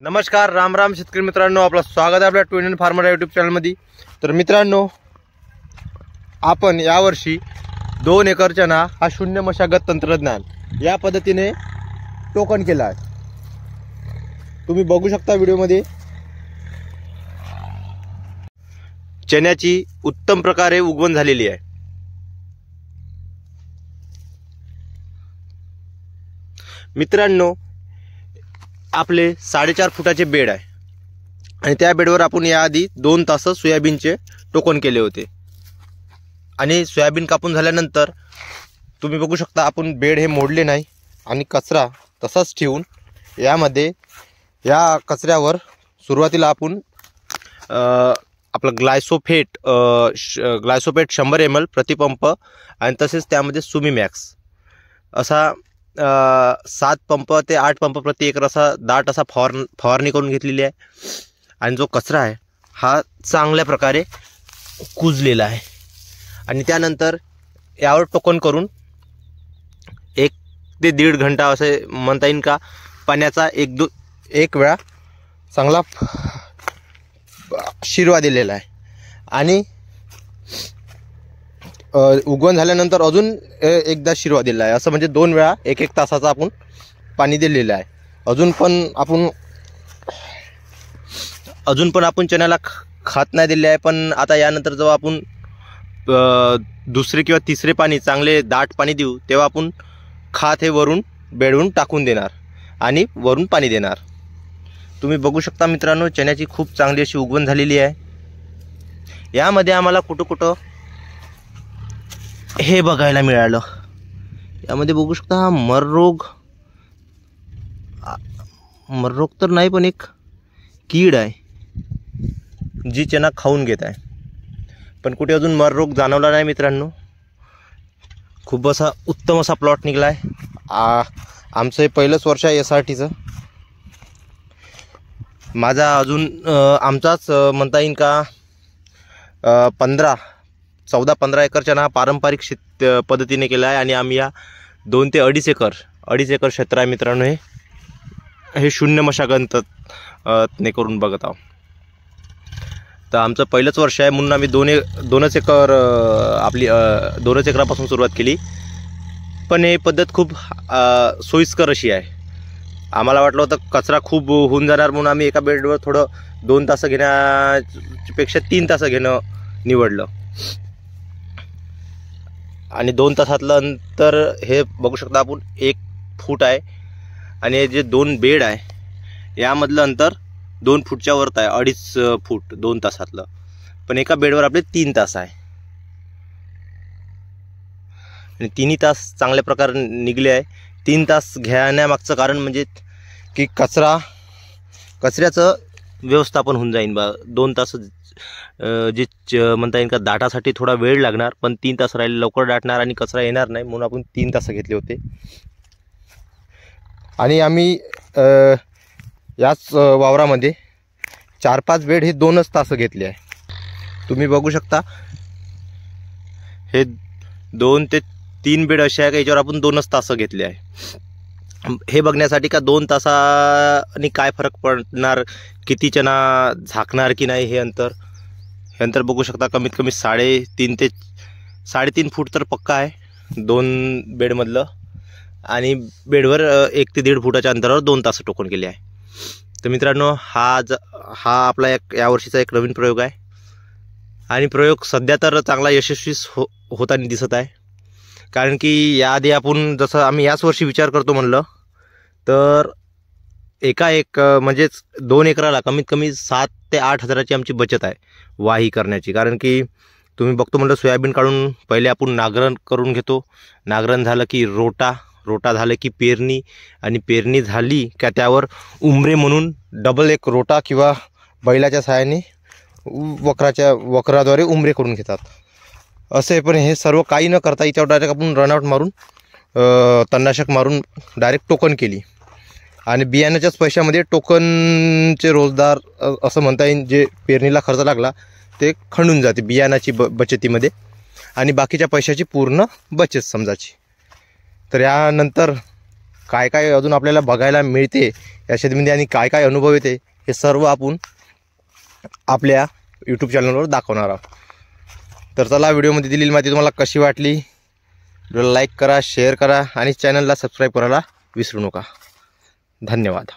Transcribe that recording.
नमस्कार, राम राम शेतकरी मित्रांनो, आपलं स्वागत आहे आपल्या ट्विन फार्मर यूट्यूब चॅनलमध्ये। तर मित्रांनो, आपण यावर्षी 2 एकर चना हा शून्य मशागत तंत्रज्ञान या पद्धतीने टोकन केला आहे। तुम्ही बघू शकता व्हिडिओमध्ये चण्याची उत्तम प्रकारे उगवण झालेली आहे। मित्रांनो, आपले 4.5 फुटाचे बेड आहे आणि त्या बेडवर आपण याआधी 2 तास सोयाबीनचे टोकन केले होते आणि सोयाबीन कापून झाल्यानंतर तुम्ही बघू शकता आपण बेड हे मोडले नाही आणि कचरा तसाच ठेवून यामध्ये या कचऱ्यावर सुरुवातीला आपण आपलं ग्लायसोफेट 100 ml प्रतिपंप आणि तसेच त्यामध्ये सुमी मॅक्स असा 7 पंप ते 8 पंप प्रति एकर असा दाट असा फवारणी करून घेतलेली आहे। आणि जो कचरा आहे हा चांगल्या प्रकारे कुजलेला आहे आणि त्यानंतर यावर टोकन करून 1 ते 1.5 घंटा असे म्हणता येईल का पाण्याचा एक वेळा चांगला शिरवा दिलेला आहे आणि उगवण झाल्यानंतर अजून एकदा शिरवा दिला आहे। असं म्हणजे 2 वेळा 1-1 तासाचा आपण पाणी दिलेलं आहे। अजून पण आपण चण्याला खत नाही दिले आहे, पण आता यानंतर जेव्हा आपण दुसरे किंवा तिसरे पाणी चांगले दाट पाणी देऊ तेव्हा आपण खत हे वरून बेडवरून टाकून देणार आणि वरून पाणी देणार। तुम्ही बघू शकता मित्रांनो, चण्याची खूप चांगली अशी उगवण झालेली आहे। यामध्ये आम्हाला कुठं हे बघायला मिळालं। यामध्ये बघू शकता हा मररोग तर नाही, पण एक कीड आहे जी चना खाऊन घेत आहे, पण कुठे अजून मररोग जाणवला नाही मित्रांनो। खूप असा उत्तम असा प्लॉट निघला आहे। आमचं हे पहिलंच वर्ष आहे SRTचं। माझा अजून आमचाच म्हणता येईल का 14-15 एकर चना पारंपरिक शेत पद्धतीने केला आहे आणि आम्ही या 2 ते 2.5 एकर क्षेत्र आहे मित्रांनो। हे शून्य मशागत ने करून बघत आहोत। तर आमचं पहिलंच वर्ष आहे म्हणून आम्ही 2 एकरापासून सुरुवात केली, पण ही पद्धत खूप सोयीस्कर अशी आहे। आम्हाला वाटलं होतं कचरा खूप होऊन जाणार म्हणून आम्ही एका बेडवर थोडं 2 तास घेण्यापेक्षा 3 तास घेणं निवडलं आणि 2 तासातलं अंतर हे बघू शकता आपण 1 फूट आहे आणि हे जे 2 बेड आहे यामधलं अंतर 2 फूटच्या वरत आहे, 2.5 फूट 2 तासातलं, पण एका बेडवर आपले 3 तास आहे आणि 3 तास चांगल्या प्रकारे निघले आहे। 3 तास घेण्यामागचं कारण म्हणजे की कचऱ्याचं व्यवस्थापन होऊन जाईन 2 तास जे म्हणता येईल का दाटासाठी थोडा वेळ लागणार, पण 3 तास राहिले लवकर दाटणार आणि कचरा येणार नाही म्हणून आपण 3 तास घेतले होते। आणि आम्ही याच वावरामध्ये 4-5 बेड हे 2च तास घेतले आहे। तुम्ही बघू शकता हे 2 ते 3 बेड असे आहे का याच्यावर आपण 2च तास घेतले आहे। हे बघण्यासाठी का 2 तासांनी काय फरक पडणार, किती चना झाकणार की नाही, हे अंतर बघू शकता। कमीत कमी 3.5 फूट तर पक्का आहे 2 बेडमधलं आणि बेडवर 1 ते 1.5 फुटाच्या अंतरावर 2 तास टोकन केले आहे। तर मित्रांनो, हा आपला यावर्षीचा एक नवीन प्रयोग आहे आणि प्रयोग सध्या तर चांगला यशस्वी होताना दिसत आहे। कारण की याआधी आपण जसं आम्ही याच वर्षी विचार करतो म्हणलं तर म्हणजेच 2 एकराला कमीत कमी 7 ते 8 हजाराची आमची बचत आहे वाही करण्याची। कारण की तुम्ही बघतो म्हणलं सोयाबीन काढून पहिले आपण नांगरण करून घेतो, नांगरण झालं की रोटा झालं की पेरणी, आणि पेरणी झाली का त्यावर उंबरे म्हणून डबल एक रोटा किंवा बैलाच्या सहाय्याने वक्राद्वारे उंबरे करून घेतात असे। पण हे सर्व काही न करता याच्यावर डायरेक्ट आपण रनआउट मारून तणनाशक मारून डायरेक्ट टोकन केली आणि बियाण्याच्याच पैशामध्ये टोकनचे रोजदार असं म्हणता येईल जे पेरणीला खर्च लागला ते खंडून जाते बियाणाची बचतीमध्ये आणि बाकीच्या पैशाची पूर्ण बचत समजायची। तर यानंतर काय काय अजून आपल्याला बघायला मिळते या शेतीमध्ये आणि काय काय अनुभव येते हे सर्व आपण आपल्या यूट्यूब चॅनलवर दाखवणार आहोत। तर चला, व्हिडिओमध्ये दिलेली माहिती तुम्हाला कशी वाटली, व्हिडिओला लाईक करा, शेअर करा आणि चॅनलला सबस्क्राईब करायला विसरू नका। धन्यवाद।